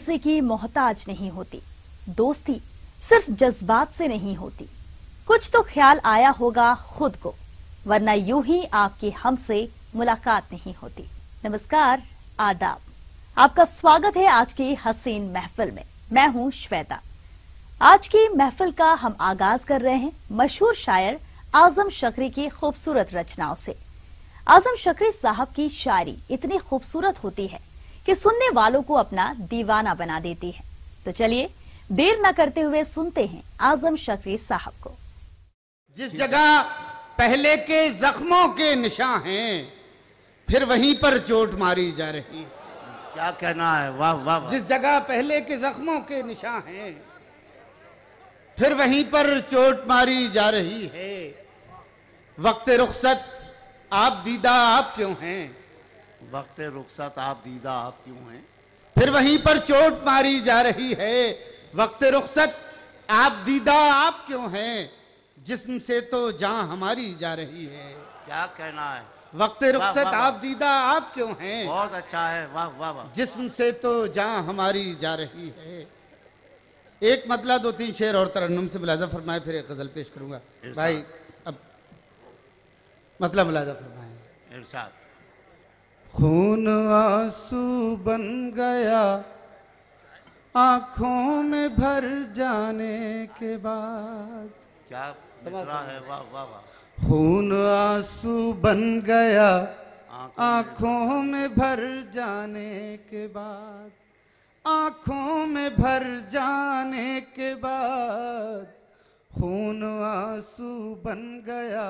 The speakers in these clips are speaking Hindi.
किसी की मोहताज नहीं होती, दोस्ती सिर्फ जज्बात से नहीं होती। कुछ तो ख्याल आया होगा खुद को, वरना यूं ही आपकी हमसे मुलाकात नहीं होती। नमस्कार, आदाब, आपका स्वागत है आज की हसीन महफिल में। मैं हूं श्वेता। आज की महफिल का हम आगाज कर रहे हैं मशहूर शायर आजम शक्री की खूबसूरत रचनाओं से। आजम शक्री साहब की शायरी इतनी खूबसूरत होती है कि सुनने वालों को अपना दीवाना बना देती है। तो चलिए देर न करते हुए सुनते हैं आजम शक्री साहब को। जिस जगह पहले के जख्मों के निशान हैं, फिर वहीं पर चोट मारी जा रही है। क्या कहना है, वाह वाह वाह। जिस जगह पहले के जख्मों के निशान हैं, फिर वहीं पर चोट मारी जा रही है। वक्त रुखसत आप दीदा आप क्यों हैं, वक्त रुखसत आप दीदा आप क्यों हैं, फिर वहीं पर चोट मारी जा रही है। वक्त रुखसत आप दीदा आप क्यों हैं, जिस्म से तो जान हमारी जा रही है। क्या कहना है, वक्त रुखसत आप दीदा आप क्यों हैं, बहुत अच्छा है, वाह वाह वाह। जिस्म से तो जान हमारी जा रही है। एक मतला दो तीन शेर और तरन्नुम से मुलाजा फरमाए, फिर एक गजल पेश करूंगा। भाई अब मतलब मुलाजा फरमाए। इरशाद। खून आंसू बन गया आंखों में भर जाने के बाद। क्या मिसरा है, वाह वाह वाह। खून आंसू बन गया आंखों में भर जाने के बाद, आंखों में भर जाने के बाद। खून आंसू बन गया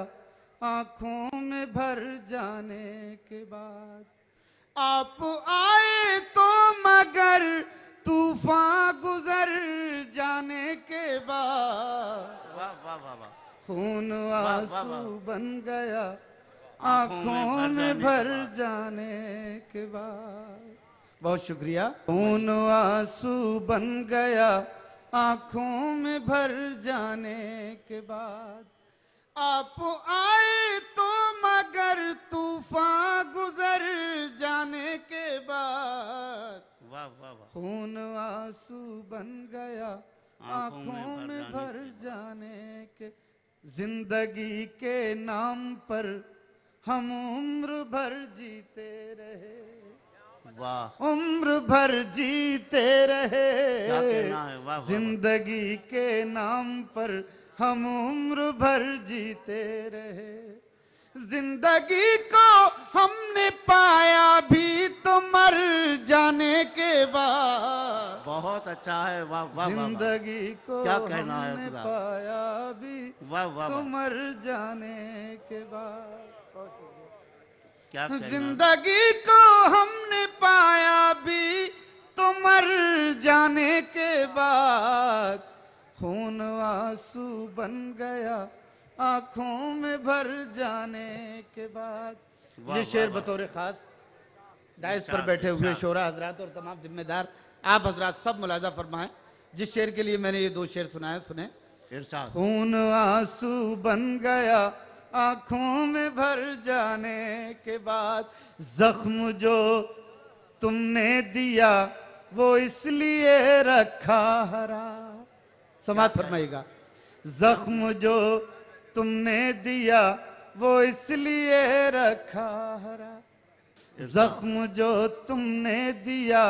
आंखों में भर जाने के बाद। आप आए तो मगर तूफान गुजर जाने के बाद। वाह वाह वाह वाह। खून आंसू बन गया आंखों में भर जाने के बाद। बहुत शुक्रिया। खून आंसू बन गया आंखों में भर जाने के बाद। आप आए तो मगर तूफान गुजर जाने के बाद। वाह वाह वाह। खून आंसू बन गया आंखों में भर जाने के। जिंदगी के नाम पर हम उम्र भर जीते रहे, वाह। उम्र भर जीते रहे। क्या कहना है, वाह वाह। जिंदगी के नाम पर हम उम्र भर जीते रहे। जिंदगी को हमने पाया भी तो मर जाने के बाद। बहुत अच्छा है, वाह वाह वाह। जिंदगी को क्या कहना है, हमने खुदा। पाया भी वाह वाह तो वाह। मर जाने के बाद। क्या कहना है? जिंदगी को हमने पाया भी तो मर जाने के बाद। खून आंसू बन गया आंखों में भर जाने के बाद। ये शेर बतौर खास डाइस पर बैठे हुए शोरा हजरात और तमाम जिम्मेदार आप हजरात सब मुलाजा फरमाएं। जिस शेर के लिए मैंने ये दो शेर सुनाए सुने। इरशाद। खून आंसू बन गया आंखों में भर जाने के बाद। जख्म जो तुमने दिया वो इसलिए रखा हरा। समात फरमाइएगा। जख्म जो तुमने दिया वो इसलिए रखा हरा। जख्म जो तुमने दिया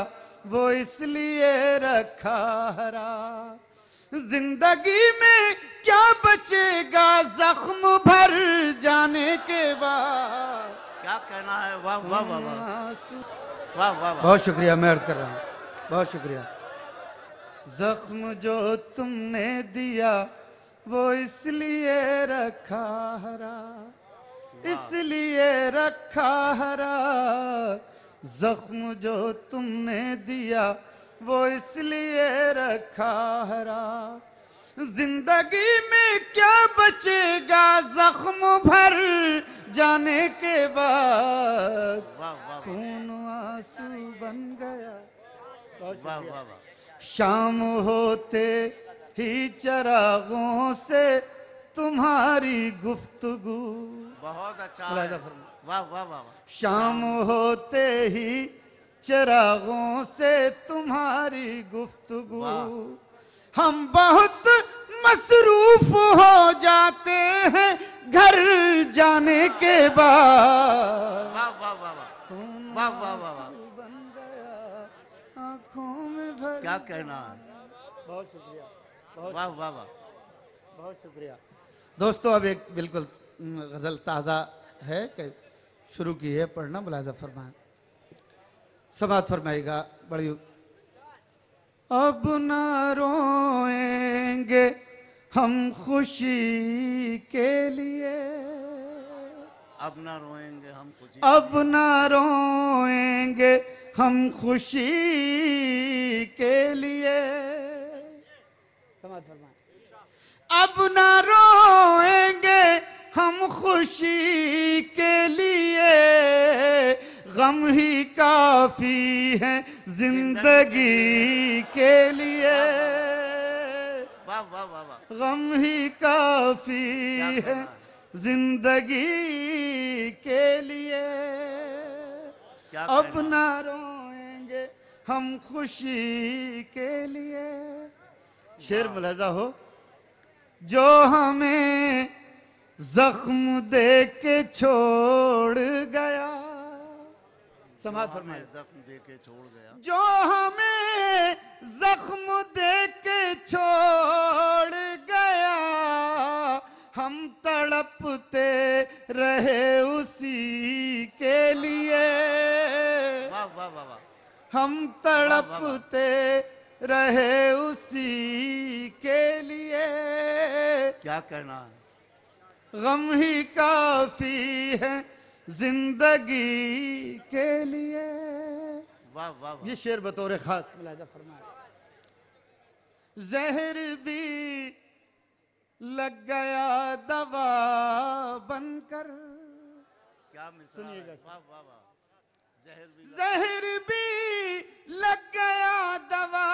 वो इसलिए रखा हरा। जिंदगी में क्या बचेगा जख्म भर जाने के बाद। क्या कहना है, वाह वाह वाह वाह। वाह वाह वाह। बहुत शुक्रिया, मैं अर्ज कर रहा हूँ, बहुत शुक्रिया। जख्म जो तुमने दिया वो इसलिए रखा हरा, इसलिए रखा हरा। जख्म जो तुमने दिया वो इसलिए रखा हरा। जिंदगी में क्या बचेगा जख्म भर जाने के बाद। खून आंसू बन गया। वाह वाह वाह। शाम होते ही चरागों से तुम्हारी गुफ्तगू। बहुत अच्छा है, वाह वाह वाह। शाम होते ही चरागों से तुम्हारी गुफ्तगू, वाह। हम बहुत मसरूफ हो जाते हैं घर जाने के बाद। वाह वाह वाह वाह वाह वाह वाह वाह, बन गया आंखों में भर। क्या कहना है। बहुत शुक्रिया, वाह वाह वाह। बहुत शुक्रिया। दोस्तों अब एक बिल्कुल गजल ताज़ा है कि शुरू की है पढ़ना, मुलाजा फरमाएं, समात फरमाएगा। बड़ी अब न रोएंगे हम खुशी के लिए, अब ना रोएंगे हम खुशी, अब न रोएंगे हम खुशी के लिए। समात फरमाएं। अब न रोएंगे हम खुशी के लिए, गम ही काफी है जिंदगी के लिए। वाह वाह वाह वाह, गम ही काफी क्या है कहना जिंदगी के लिए। क्या अब कहना न रोएंगे हम खुशी के लिए। शेर मुलाजा हो। जो हमें जख्म दे के छोड़ गया, समात फरमाए, जख्म दे के छोड़ गया, जो हमें जख्म दे के छोड़ गया, हम तड़पते रहे उसी के लिए। वाह वाह वाह वाह, हम तड़पते रहे उसी के लिए। क्या कहना है। गम ही काफी है जिंदगी के लिए। वाह वाह वाह, ये शेर बतौर खास मुलाजा फरमाया। जहर भी लग गया दवा बनकर, क्या मिसरा है। सुनिएगा। वाह वाह वाह, जहर भी लग गया दवा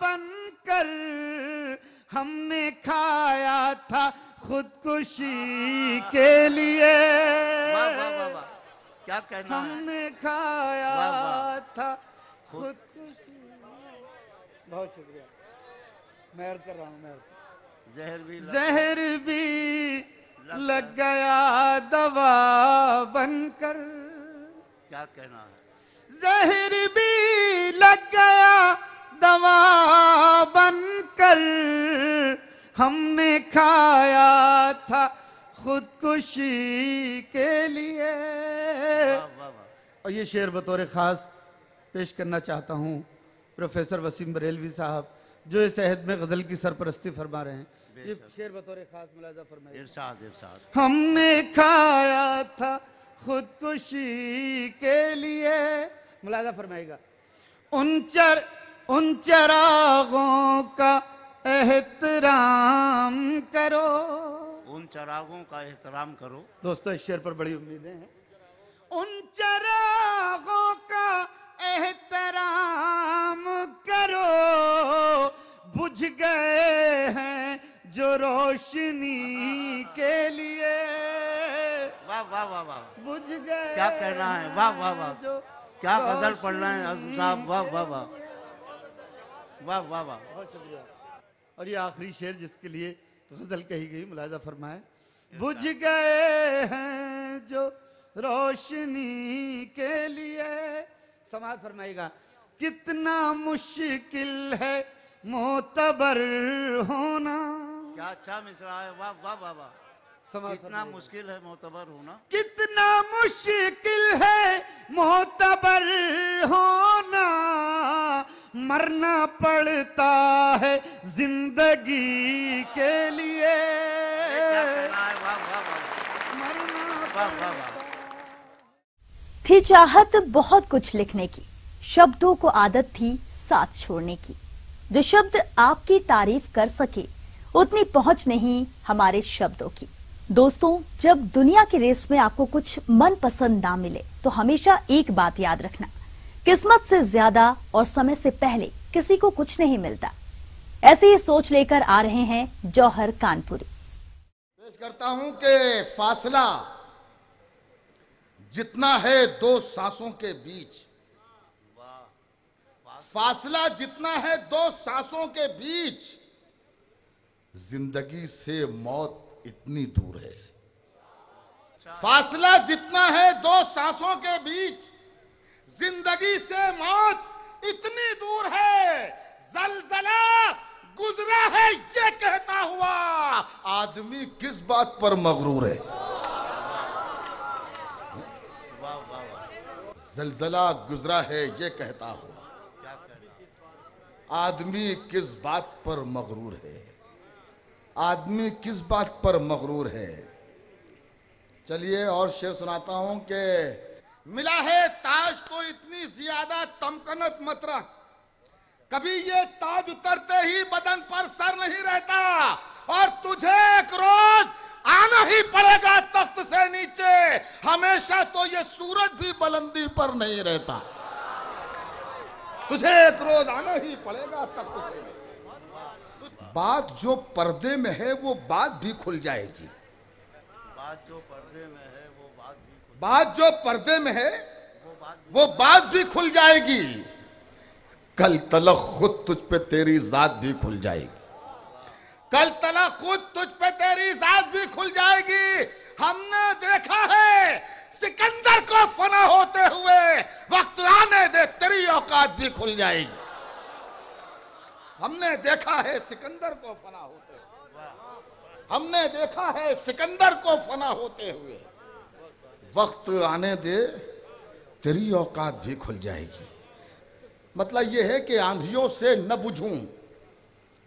बनकर, हमने खाया था खुदकुशी के लिए। वाह वाह वाह वाह, क्या कहना है। हमने खाया वाह, वाह। था खुदकुशी। बहुत शुक्रिया, मैं अर्ज कर रहा हूँ, मैं अर्ज। जहर भी लग गया दवा बनकर, क्या कहना है। जहर भी लग गया दवा बनकर, हमने खाया था खुदकुशी के लिए। वाह वाह वाह, और ये शेर बतौर ख़ास पेश करना चाहता हूँ प्रोफेसर वसीम बरेलवी साहब, जो इस अहद में गज़ल की सरपरस्ती फरमा रहे हैं। ये शेर बतौर ख़ास मुलाजा फरमाइए। इरशाद इरशाद। हमने खाया था खुदकुशी के लिए, मुलाजा फरमाएगा। उन चरागों का एहतराम करो, उन चरागों का एहतराम करो। दोस्तों इस शेर पर बड़ी उम्मीदें हैं। उन चरागों का एहतराम करो, बुझ गए हैं जो रोशनी के लिए। वाह वाह वाह वाह, बुझ गए, क्या कहना है। वाह वाह वाह, जो क्या गजल पढ़ रहे हैं अज़ीज़ साहब। वाह वाह वाह वाह वाह वाह, बहुत शुक्रिया। और ये आखिरी शेर जिसके लिए गजल कही गई, मुलाजा फरमाए। बुझ गए हैं जो रोशनी के लिए, समाज फरमाएगा। कितना मुश्किल है मोतबर होना, क्या अच्छा मिसरा है। वाह वाह वाह वाह, समाज कितना फरमाएगा। मुश्किल है मोतबर होना। कितना मुश्किल है मोतबर होना, मरना पड़ता है जिंदगी के लिए। क्या कहना है। वाह वाह वाह वाह वाह वाह, थी चाहत बहुत कुछ लिखने की, शब्दों को आदत थी साथ छोड़ने की। जो शब्द आपकी तारीफ कर सके उतनी पहुंच नहीं हमारे शब्दों की। दोस्तों, जब दुनिया की रेस में आपको कुछ मनपसंद ना मिले तो हमेशा एक बात याद रखना, किस्मत से ज्यादा और समय से पहले किसी को कुछ नहीं मिलता। ऐसी ही सोच लेकर आ रहे हैं जौहर कानपुरी। पेश करता हूं कि फासला जितना है दो सांसों के बीच, फासला जितना है दो सांसों के बीच, जिंदगी से मौत इतनी दूर है। फासला जितना है दो सांसों के बीच, जिंदगी से मौत इतनी दूर है। जलजला गुजरा है ये कहता हुआ, आदमी किस बात पर मगरूर है। जलजला गुजरा है ये कहता हुआ, आदमी किस बात पर मगरूर है। आदमी किस बात पर मगरूर है। चलिए और शेर सुनाता हूं कि मिला है ताज तो इतनी ज्यादा तमकनत मत रख, कभी ये ताज उतरते ही बदन पर सर नहीं रहता, और तुझे एक रोज आना ही पड़ेगा तख्त से नीचे, हमेशा तो ये सूरज भी बुलंदी पर नहीं रहता। तुझे एक रोज आना ही पड़ेगा तख्त से नीचे। बात जो पर्दे में है वो बात भी खुल जाएगी। बात जो पर्दे में है वो बात भी बात जो पर्दे में है वो बात भी खुल जाएगी। कल तलक खुद तुझ पे तेरी जात भी खुल जाएगी। कल तलक खुद तुझ पे तेरी जात भी खुल जाएगी। हमने देखा है सिकंदर को फना होते हुए, वक्त आने दे तेरी औकात भी खुल जाएगी। हमने देखा है सिकंदर को फना होते हुए, हमने देखा है सिकंदर को फना होते हुए, वक्त आने दे तेरी औकात भी खुल जाएगी। मतलब यह है कि आंधियों से न बुझूं,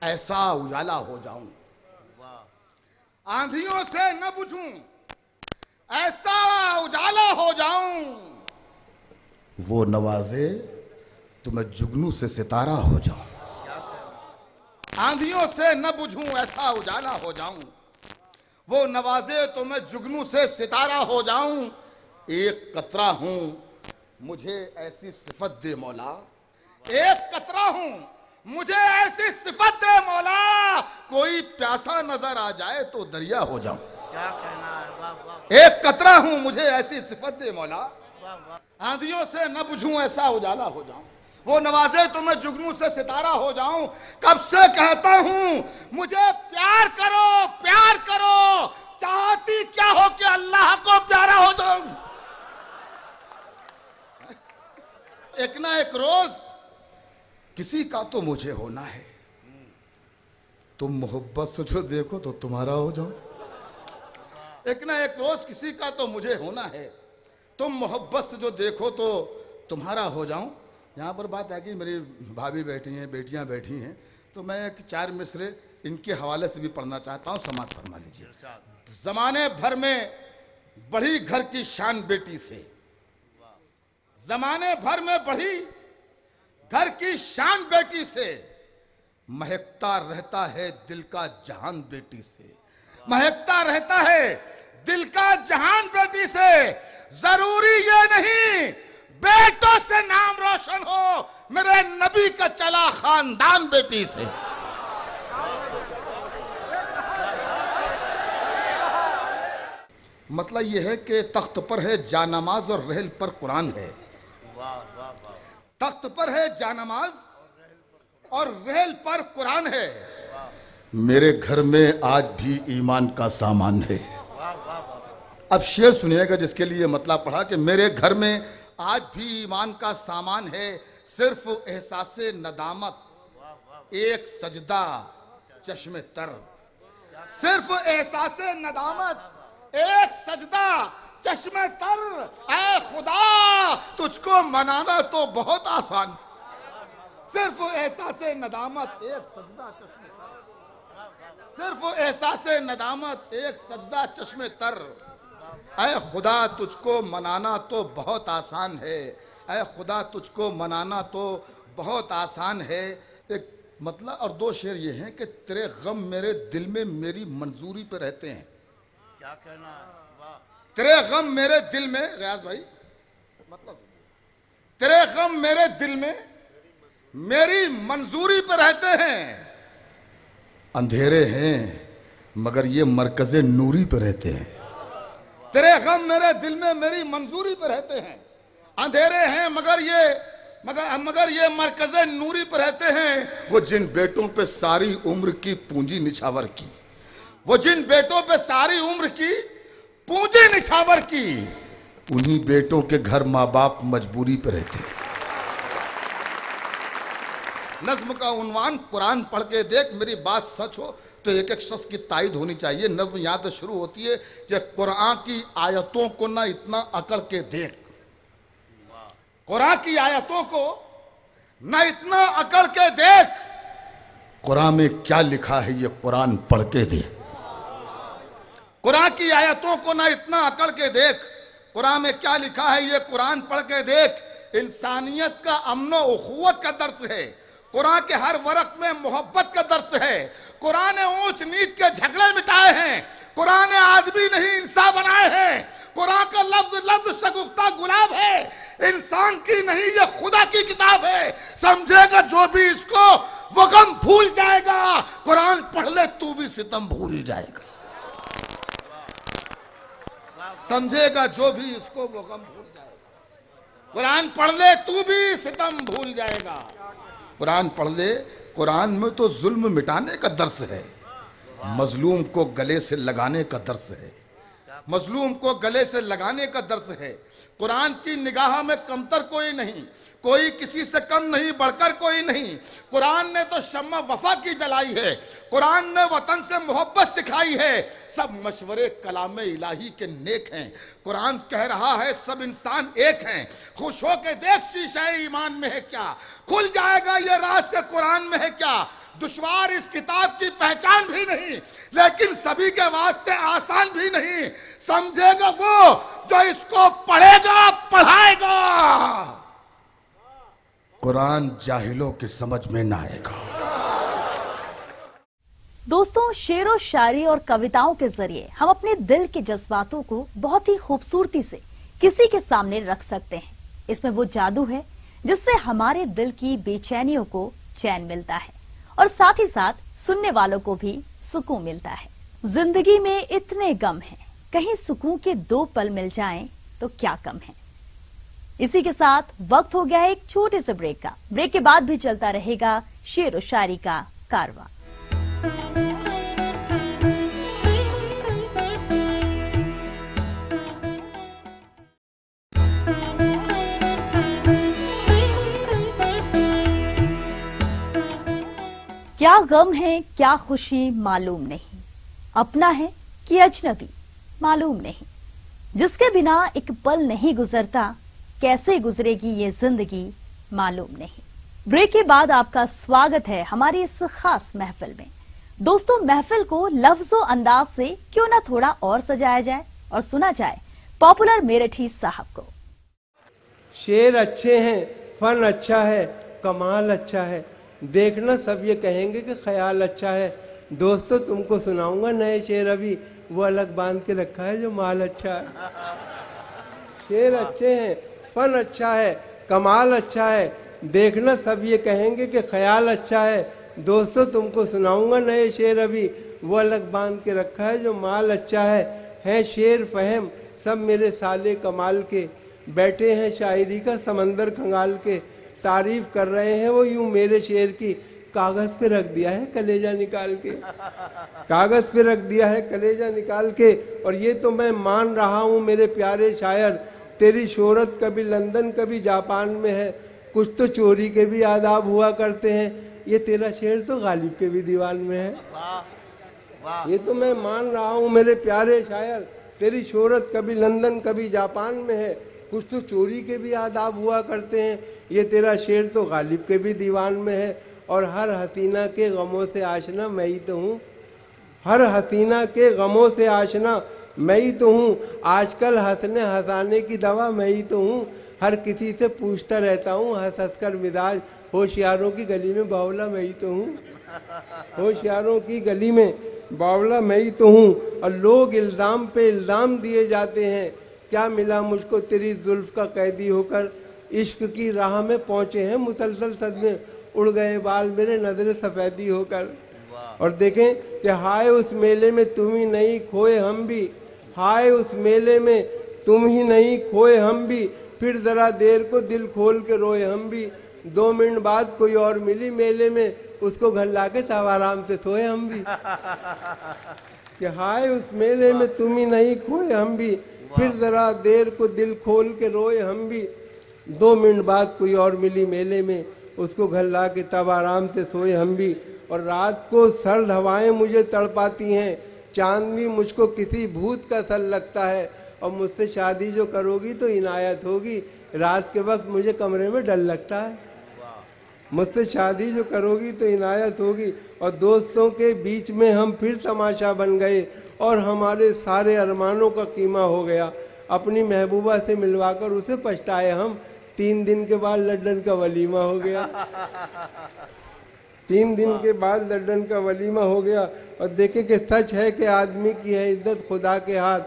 ऐसा उजाला हो जाऊं। आंधियों से न बुझूं, ऐसा उजाला हो जाऊं। वो नवाजे तो मैं जुगनू से सितारा हो जाऊं। आंधियों से न बुझूं, ऐसा उजाला हो जाऊं। वो नवाजे तो मैं जुगनू से सितारा हो जाऊं। एक कतरा हूं, मुझे ऐसी सिफत दे मौला। एक कतरा हूं, मुझे ऐसी सिफत दे मौला, कोई प्यासा नजर आ जाए तो दरिया हो जाऊं। क्या कहना है, वाह वाह। एक कतरा हूं, मुझे ऐसी सिफत दे मौला, आंधियों से न बुझूं, ऐसा उजाला हो जाऊं। वो नवाजे तो मैं जुगनू से सितारा हो जाऊं। कब से कहता हूं मुझे प्यार करो, प्यार करो, चाहती क्या हो कि अल्लाह को प्यारा हो जाऊं। एक ना एक रोज किसी का तो मुझे होना है। तुम मोहब्बत से जो देखो तो तुम्हारा हो जाओ। एक ना एक रोज किसी का तो मुझे होना है, तुम मोहब्बत से जो देखो तो तुम्हारा हो जाऊं। यहाँ पर बात है कि मेरी भाभी बैठी हैं, बेटियां बैठी हैं, तो मैं एक चार मिसरे इनके हवाले से भी पढ़ना चाहता हूँ, समाज फरमा लीजिए। जमाने भर में बढ़ी घर की शान बेटी से, जमाने भर में बढ़ी घर की शान बेटी से, महकता रहता है दिल का जहान बेटी से। महकता रहता है दिल का जहान बेटी से। जरूरी ये नहीं बेटों से नाम रोशन हो, मेरे नबी का चला खानदान बेटी से। मतलब यह है कि तख्त पर है जानमाज और रहल पर कुरान है। तख्त पर है जानमाज और रहल पर कुरान है। मेरे घर में आज भी ईमान का सामान है। अब शेर सुनिएगा जिसके लिए मतलब पढ़ा कि मेरे घर में आज भी ईमान का सामान है। सिर्फ एहसासे नदामत एक सजदा चश्मे तर। सिर्फ एहसासे नदामत एक सजदा चश्मे तर। ऐ खुदा तुझको मनाना तो बहुत आसान, सिर्फ एहसासे नदामत एक सजदा चश्मे तर। सिर्फ एहसासे नदामत एक सजदा चश्मे तर। ऐ खुदा तुझको मनाना तो बहुत आसान है। ऐ खुदा तुझको मनाना तो बहुत आसान है। एक मतलब और दो शेर ये हैं कि तेरे गम मेरे दिल में मेरी मंजूरी पे रहते हैं। क्या कहना है, वाह। तेरे गम मेरे दिल में, गयास भाई मतलब तेरे गम मेरे दिल में मेरी मंजूरी पे रहते हैं। अंधेरे हैं मगर ये मरकज़े नूरी पे रहते हैं। तेरे गम मेरे दिल में मेरी मंजूरी पे रहते हैं। अंधेरे हैं मगर ये मगर ये मरकज़े नूरी पर रहते हैं वो जिन बेटों पे सारी उम्र की पूंजी निछावर की, वो जिन बेटों पे सारी उम्र की पूंजी निछावर की, उन्हीं बेटों के घर माँ बाप मजबूरी पे रहते हैं। नज्म का उन्वान कुरान पढ़ के देख, मेरी बात सच हो तो एक एक शख्स की तायद होनी चाहिए। नज्म यहाँ तो शुरू होती है कि कुरान की आयतों को ना इतना अकड़ के देख, कुरान की आयतों को ना इतना अकड़ के देख, कुरान में क्या लिखा है ये कुरान पढ़ के देख। कुरान की आयतों को ना इतना अकड़ के देख, कुरान में क्या लिखा है ये कुरान पढ़ के देख। इंसानियत का अमनो उखुवत का दर्स है, कुरान के हर वर्क में मोहब्बत का दर्स है। कुरान ने ऊंच नीच के झगड़े मिटाए हैं, कुरान ने आदमी नहीं इंसान बनाए हैं। कुरान का लफ्ज लफ्ज शगुफ्ता गुलाब है, इंसान की नहीं ये खुदा की किताब है। समझेगा जो भी इसको वो गम भूल जाएगा, कुरान पढ़ ले तू भी सितम भूल जाएगा। समझेगा जो भी इसको वो गम भूल जाएगा, कुरान पढ़ ले तू भी सितम भूल जाएगा। कुरान पढ़ ले, कुरान में तो जुल्म मिटाने का दर्स है, मजलूम को गले से लगाने का दर्स है, मजलूम को गले से लगाने का दर्स है। कुरान की निगाह में कमतर कोई नहीं, कोई किसी से कम नहीं, बढ़कर कोई नहीं। कुरान ने तो शम्मा वफा की जलाई है, कुरान ने वतन से मोहब्बत सिखाई है। सब मशवरे कलाम इलाही के नेक हैं। कुरान कह रहा है सब इंसान एक हैं। खुश हो के देख शीशा ईमान में है क्या, खुल जाएगा ये राज से कुरान में है क्या। दुश्वार इस किताब की पहचान भी नहीं, लेकिन सभी के वास्ते आसान भी नहीं। समझेगा वो जो इसको पढ़ेगा पढ़ाएगा, कुरान जाहिलों की समझ में ना आएगा। दोस्तों, शेरो शायरी और कविताओं के जरिए हम अपने दिल के जज्बातों को बहुत ही खूबसूरती से किसी के सामने रख सकते हैं। इसमें वो जादू है जिससे हमारे दिल की बेचैनियों को चैन मिलता है और साथ ही साथ सुनने वालों को भी सुकून मिलता है। जिंदगी में इतने गम हैं, कहीं सुकून के 2 पल मिल जाएं तो क्या कम है। इसी के साथ वक्त हो गया एक छोटे से ब्रेक का। ब्रेक के बाद भी चलता रहेगा शेर और शायरी का कारवां। क्या गम है क्या खुशी मालूम नहीं, अपना है कि अजनबी मालूम नहीं। जिसके बिना एक पल नहीं गुजरता, कैसे गुजरेगी ये जिंदगी मालूम नहीं। ब्रेक के बाद आपका स्वागत है हमारी इस खास महफिल में। दोस्तों, महफिल को लफ्जों अंदाज से क्यों ना थोड़ा और सजाया जाए और सुना जाए पॉपुलर मेरठी साहब को। शेर अच्छे हैं, फन अच्छा है, कमाल अच्छा है, देखना सब ये कहेंगे कि ख्याल अच्छा है। दोस्तों, तुमको सुनाऊंगा नए शेर, अभी वो अलग बांध के रखा है जो माल अच्छा है। शेर अच्छे हैं, फन अच्छा है, कमाल अच्छा है, देखना सब ये कहेंगे कि ख्याल अच्छा है। दोस्तों, तुमको सुनाऊंगा नए शेर, अभी वो अलग बांध के रखा है जो माल अच्छा है शेर फहम सब मेरे साले कमाल के, बैठे हैं शायरी का समंदर खंगाल के, तारीफ कर रहे हैं वो यूं मेरे शेर की, कागज पे रख दिया है कलेजा निकाल के, कागज पे रख दिया है कलेजा निकाल के। और ये तो मैं मान रहा हूँ मेरे प्यारे शायर, तेरी शोहरत कभी लंदन कभी जापान में है, कुछ तो चोरी के भी आदाब हुआ करते हैं, ये तेरा शेर तो गालिब के भी दीवान में है। ये तो मैं मान रहा हूँ मेरे प्यारे शायर, तेरी शोहरत कभी लंदन कभी जापान में है, कुछ तो चोरी के भी आदाब हुआ करते हैं, ये तेरा शेर तो गालिब के भी दीवान में है। और हर हसीना के गमों से आशना मैं ही तो हूँ, हर हसीना के गमों से आशना मैं ही तो हूँ, आजकल हंसने हंसाने की दवा मैं ही तो हूँ, हर किसी से पूछता रहता हूँ हंस हंस कर मिजाज, होशियारों की गली में बावला मैं ही तो हूँ, होशियारों की गली में बावला मैं ही तो हूँ। और लोग इल्ज़ाम पे इल्ज़ाम दिए जाते हैं, क्या मिला मुझको तेरी जुल्फ का कैदी होकर, इश्क की राह में पहुँचे हैं मुसलसल सदमे, उड़ गए बाल मेरे नजर सफ़ेदी होकर। और देखें कि हाय उस मेले में तुम ही नहीं खोए हम भी, हाय उस मेले में तुम ही नहीं खोए हम भी, फिर जरा देर को दिल खोल के रोए हम भी। 2 मिनट बाद कोई और मिली मेले में, उसको घर लाके तब आराम से सोए हम भी। कि हाय उस मेले में तुम ही नहीं खोए हम भी, फिर जरा देर को दिल खोल के रोए हम भी। 2 मिनट बाद कोई और मिली मेले में, उसको घर ला के तब आराम से सोए हम भी। और रात को सर्द हवाएं मुझे तड़पाती हैं, चांदनी मुझको किसी भूत का सल लगता है। और मुझसे शादी जो करोगी तो इनायत होगी, रात के वक्त मुझे कमरे में डर लगता है। मुझसे शादी जो करोगी तो इनायत होगी। और दोस्तों के बीच में हम फिर तमाशा बन गए, और हमारे सारे अरमानों का कीमा हो गया। अपनी महबूबा से मिलवाकर उसे पछताए हम, 3 दिन के बाद लड्डन का वलीमा हो गया। 3 दिन के बाद लड्डन का वलीमा हो गया। और देखे कि सच है कि आदमी की है इज्जत खुदा के हाथ,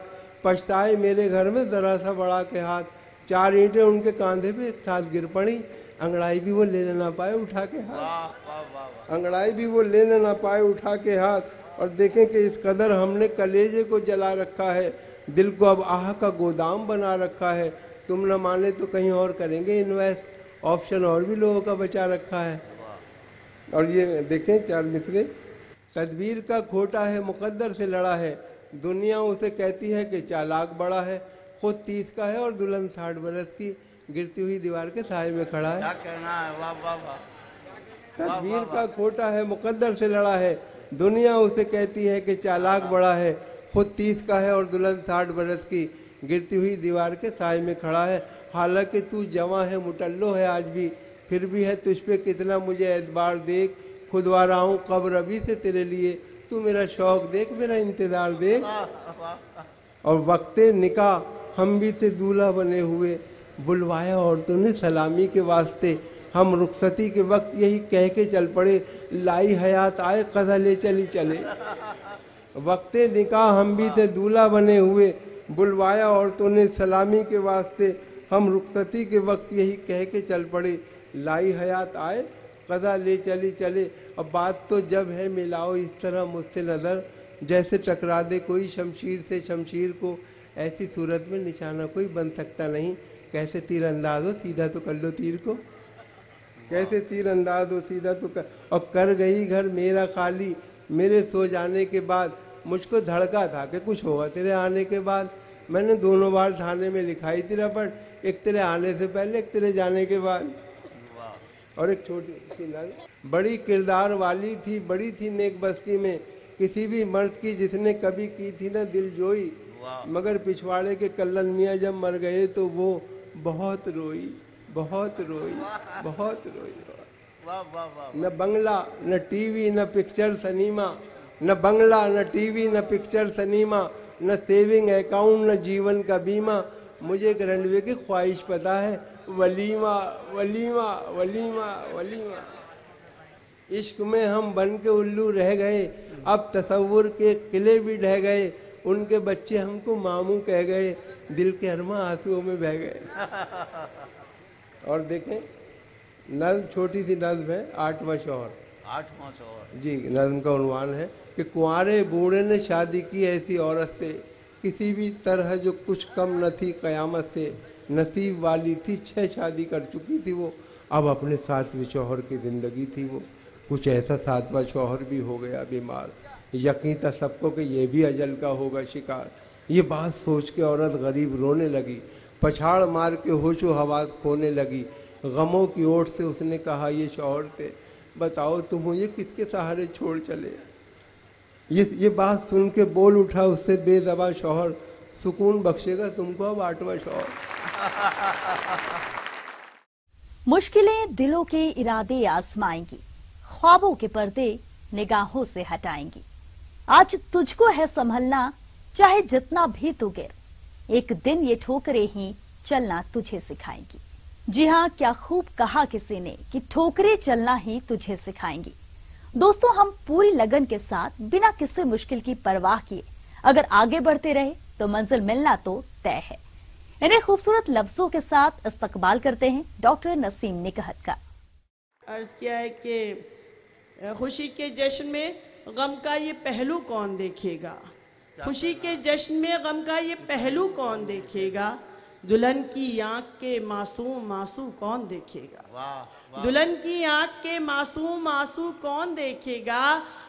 पछताए मेरे घर में जरा सा बड़ा के हाथ। 4 ईंटें उनके कांधे पे एक साथ गिर पड़ी, अंगड़ाई भी वो लेने ना पाए उठा के हाथ, अंगड़ाई भी वो लेने ना पाए उठा के हाथ। और देखें कि इस कदर हमने कलेजे को जला रखा है, दिल को अब आह का गोदाम बना रखा है। तुम न माने तो कहीं और करेंगे इन्वेस्ट, ऑप्शन और भी लोगों का बचा रखा है। और ये देखें 4 मिसरे, तदबीर का खोटा है मुकद्दर से लड़ा है, दुनिया उसे कहती है कि चालाक बड़ा है। खुद 30 का है और दुल्हन 60 बरस की, गिरती हुई दीवार के साए में खड़ा है। क्या कहना है, वाह वाह वाह। तदबीर का खोटा है मुकद्दर से लड़ा है, दुनिया उसे कहती है कि चालाक बड़ा है। खुद 30 का है और दुल्हन 60 बरस की, गिरती हुई दीवार के साए में खड़ा है। हालांकि तू जवां है मुटल्लो है आज भी, फिर भी है तुझ पे कितना मुझे एतबार देख। खुदवा रहा हूँ कब्र अभी से तेरे लिए, तू मेरा शौक देख मेरा इंतजार देख। और वक्ते निकाह हम भी थे दूल्हा बने हुए, बुलवाया औरतों ने सलामी के वास्ते। हम रुखसती के वक्त यही कह के चल पड़े, लाई हयात आए कज़ा ले चली चले। वक्ते निकाह हम भी थे दूल्हा बने हुए, बुलवाया औरतों ने सलामी के वास्ते। हम रुखसती के वक्त यही कह के चल पड़े, लाई हयात आए कज़ा ले चली चले। अब बात तो जब है मिलाओ इस तरह मुझसे नज़र, जैसे टकरा दे कोई शमशीर से शमशीर को, ऐसी सूरत में निशाना कोई बन सकता नहीं। कैसे तीर अंदाज हो सीधा तो कर लो तीर को, कैसे तीर अंदाज हो सीधा तो कर। और कर गई घर मेरा खाली, मेरे सो जाने के बाद मुझको धड़का था कि कुछ होगा तेरे आने के बाद। मैंने 2 बार थाने में लिखाई थी रपट, एक तेरे आने से पहले एक तेरे जाने के बाद। और एक छोटी सी नल बड़ी किरदार वाली थी, बड़ी थी नेक बस्ती में, किसी भी मर्द की जिसने कभी की थी ना दिल जोई। मगर पिछवाड़े के कल्लन मियाँ जब मर गए तो वो बहुत रोई, बहुत रोई, बहुत रोई। न बंगला न टीवी न पिक्चर सनीमा, न बंगला न टीवी न पिक्चर सनीमा, न सेविंग अकाउंट न जीवन का बीमा। मुझे एक रनवे की ख्वाहिश पता है, वलीमा वलीमा वलीमा वलीमा। इश्क में हम बन के उल्लू रह गए, अब तसव्वुर के किले भी ढह गए। उनके बच्चे हमको मामू कह गए, दिल के अरमा आंसुओं में बह गए। और देखें नज़्म छोटी सी नज़्म है, 8वां शौहर। 8वां शौहर जी, नज़्म का उन्वान है कि कुंवारे बूढ़े ने शादी की ऐसी औरत से, किसी भी तरह जो कुछ कम न थी क़यामत से। नसीब वाली थी 6 शादी कर चुकी थी वो, अब अपने 7वें शौहर की ज़िंदगी थी वो। कुछ ऐसा 7वां शौहर भी हो गया बीमार, यकीन था सबको कि ये भी अजल का होगा शिकार। ये बात सोच के औरत गरीब रोने लगी, पछाड़ मार के होशो हवास खोने लगी। गमों की ओट से उसने कहा ये शौहर से, बताओ तुम मुझे किसके सहारे छोड़ चले। ये बात सुन के बोल उठा उससे बेज़बां शौहर, सुकून बख्शेगा तुमको अब 8वां शौहर। मुश्किलें दिलों के इरादे आजमाएंगी, ख्वाबों के पर्दे निगाहों से हटाएंगी। आज तुझको है संभलना, चाहे जितना भी तू गिर, एक दिन ये ठोकरें ही चलना तुझे सिखाएंगी। जी हाँ, क्या खूब कहा किसी ने कि ठोकरें चलना ही तुझे सिखाएंगी। दोस्तों, हम पूरी लगन के साथ बिना किसी मुश्किल की परवाह किए अगर आगे बढ़ते रहे तो मंजिल मिलना तो तय है। इन्हें खूबसूरत लफ्जों के साथ इस्तकबाल करते हैं डॉक्टर नसीम निकहत का। अर्ज किया है कि खुशी के जश्न में गम का ये पहलू कौन देखेगा, खुशी के जश्न में गम का ये पहलू कौन देखेगा। दुल्हन की आंख के मासूम आंसू कौन देखेगा, दुल्हन की आंख के मासूम आंसू कौन देखेगा।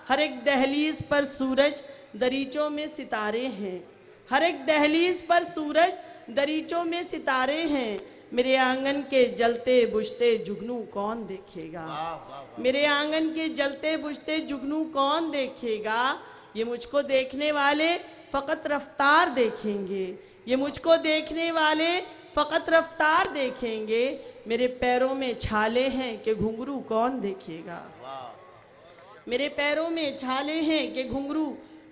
हर एक दहलीज पर सूरज दरीचों में सितारे हैं, हर एक दहलीज पर सूरज दरीचों में सितारे हैं। मेरे आंगन के जलते बुझते जुगनू कौन देखेगा, मेरे आंगन के जलते बुझते जुगनू कौन देखेगा। ये मुझको देखने वाले फकत रफ्तार देखेंगे, ये मुझको देखने वाले फकत रफ्तार देखेंगे। मेरे पैरों में छाले हैं कि घुंघरू कौन देखेगा, मेरे पैरों में छाले हैं कि घुंघरू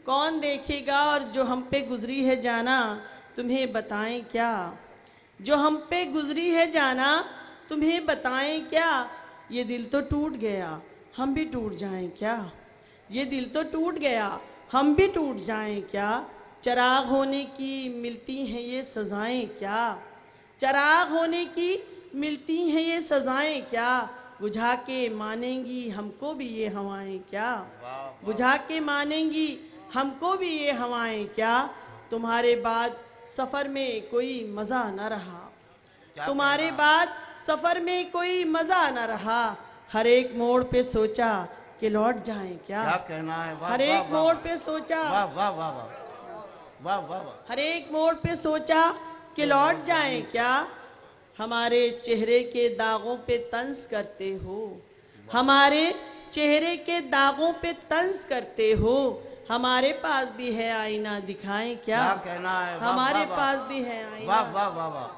कौन देखेगा। और जो हम पे गुजरी है जाना तुम्हें बताएं क्या, जो हम पे गुजरी है जाना तुम्हें बताएं क्या। ये दिल तो टूट गया हम भी टूट जाएं क्या, ये दिल तो टूट गया हम भी टूट जाएं क्या। चराग होने की मिलती हैं ये सजाएं क्या, चराग होने की मिलती हैं ये सजाएं क्या। बुझा के मानेंगी हमको भी ये हवाएं क्या, बुझा के मानेंगी हमको भी ये हवाएं क्या। तुम्हारे बाद सफर में कोई मजा न रहा, तुम्हारे बाद सफर में कोई मजा न रहा। हर एक मोड़ पे सोचा कि लौट जाएं क्या, कहना है। हर एक मोड़ पे सोचा, वाह वाह वाह वाह वाह वाह वाह। हर एक मोड़ पे सोचा कि लौट जाएं क्या। हमारे चेहरे के दागों पे तंज करते हो, हमारे चेहरे के दागों पे तंज करते हो। हमारे पास भी है आईना दिखाएं क्या, कहना है। हमारे पास भी है आईना। वाह वाह वाह वाह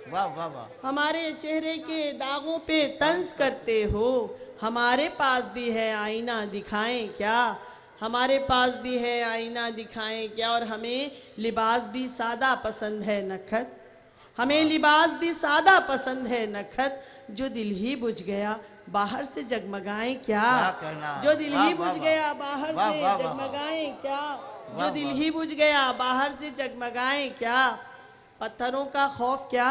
वाह वाह वाह। हमारे चेहरे के दागों पे तंज करते हो, हमारे पास भी है आईना दिखाएं क्या, हमारे पास भी है आईना दिखाएं क्या। और हमें लिबास भी सादा पसंद है नखत, हमें लिबास भी सादा पसंद है नखत। जो दिल ही बुझ गया बाहर से जगमगाएं क्या, जो दिल ही बुझ गया बाहर से जगमगाएं क्या, जो दिल ही बुझ गया बाहर से जगमगाएं क्या। पत्थरों का खौफ क्या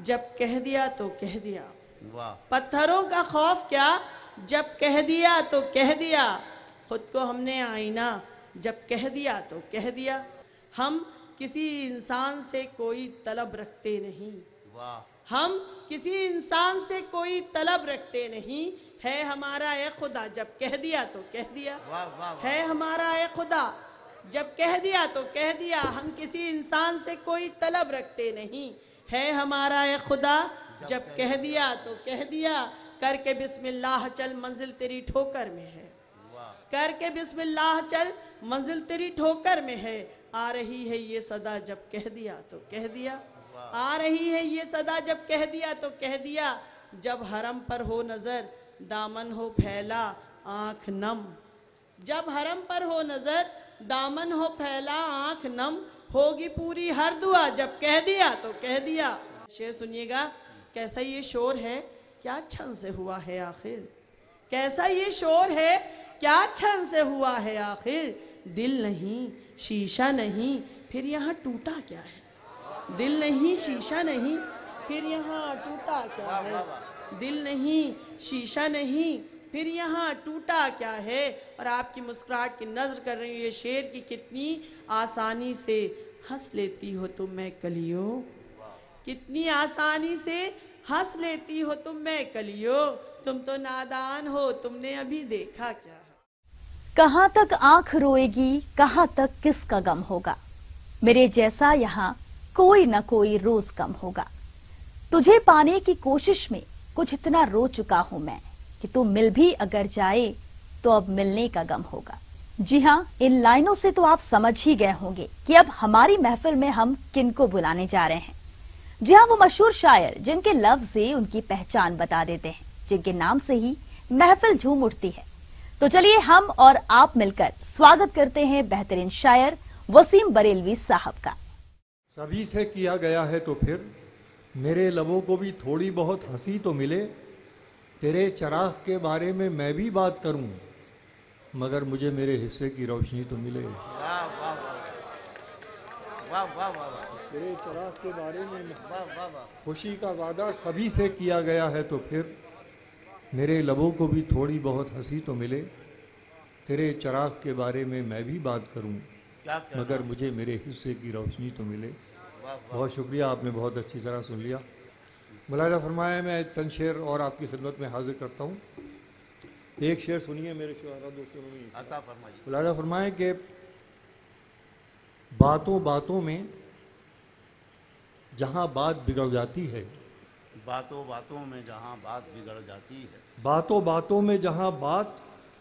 जब कह दिया तो कह दिया, पत्थरों का खौफ क्या जब कह दिया तो कह दिया। खुद को हमने आईना जब कह दिया तो कह दिया। हम किसी इंसान से कोई तलब रखते नहीं, हम किसी इंसान से कोई तलब रखते नहीं। है हमारा ए खुदा जब कह दिया तो कह दिया, है हमारा ए खुदा जब कह दिया तो कह दिया। हम किसी इंसान से कोई तलब रखते नहीं, है हमारा ए खुदा जब कह दिया तो कह दिया। करके बिस्मिल्लाह चल मंजिल तेरी ठोकर में है, करके बिस्मिल्लाह चल मंजिल तेरी ठोकर में है। आ रही है ये सदा जब कह दिया तो कह दिया, आ रही है ये सदा जब कह दिया तो कह दिया। जब हरम पर हो नजर दामन हो फैला आंख नम, जब हरम पर हो नजर दामन हो फैला आंख नम। होगी पूरी हर दुआ जब कह दिया तो कह दिया। शेर सुनिएगा, कैसा ये शोर है क्या क्षण से हुआ है आखिर, कैसा ये शोर है क्या क्षण से हुआ है आखिर। दिल नहीं शीशा नहीं फिर यहाँ टूटा क्या है, दिल नहीं शीशा नहीं फिर यहाँ टूटा क्या है, दिल नहीं शीशा नहीं फिर यहाँ टूटा क्या है। और आपकी मुस्कुराहट की नजर कर रही हूँ ये शेर की कितनी आसानी से हंस लेती हो तुम मैं कलियो, कितनी आसानी से हंस लेती हो तुम मैं कलियो। तुम तो नादान हो तुमने अभी देखा क्या है। कहाँ तक आंख रोएगी, कहाँ तक किसका गम होगा, मेरे जैसा यहाँ कोई न कोई रोज कम होगा। तुझे पाने की कोशिश में कुछ इतना रो चुका हूं मैं कि तू मिल भी अगर जाए तो अब मिलने का गम होगा। जी हाँ, इन लाइनों से तो आप समझ ही गए होंगे कि अब हमारी महफिल में हम किनको बुलाने जा रहे हैं। जी हाँ, वो मशहूर शायर जिनके लफ्ज ही उनकी पहचान बता देते हैं, जिनके नाम से ही महफिल झूम उठती है। तो चलिए हम और आप मिलकर स्वागत करते हैं बेहतरीन शायर वसीम बरेलवी साहब का। सभी से किया गया है तो फिर मेरे लबों को भी थोड़ी बहुत हंसी तो मिले। तेरे चराग के बारे में मैं भी बात करूं मगर मुझे मेरे हिस्से की रोशनी तो मिले। वाह वाह वाह वाह वाह। तेरे चराग के बारे में वाह वाह वाह। खुशी का वादा सभी से किया गया है तो फिर मेरे लबों को भी थोड़ी बहुत हंसी तो मिले। तेरे चराग के बारे में मैं भी बात करूं मगर मुझे मेरे हिस्से की रोशनी तो मिले। बहुत शुक्रिया, आपने बहुत अच्छी तरह सुन लिया। मुलाहिजा फरमाया, मैं चंद शेर और आपकी खिदमत में हाजिर करता हूँ। एक शेर सुनिए मेरे शुआरा दोस्तों में। अता फरमाइए। मुलाहिजा फरमाए कि बातों बातों में जहाँ बात बिगड़ जाती है, बातों बातों में जहाँ बात बिगड़ जाती है, बातों बातों में जहाँ बात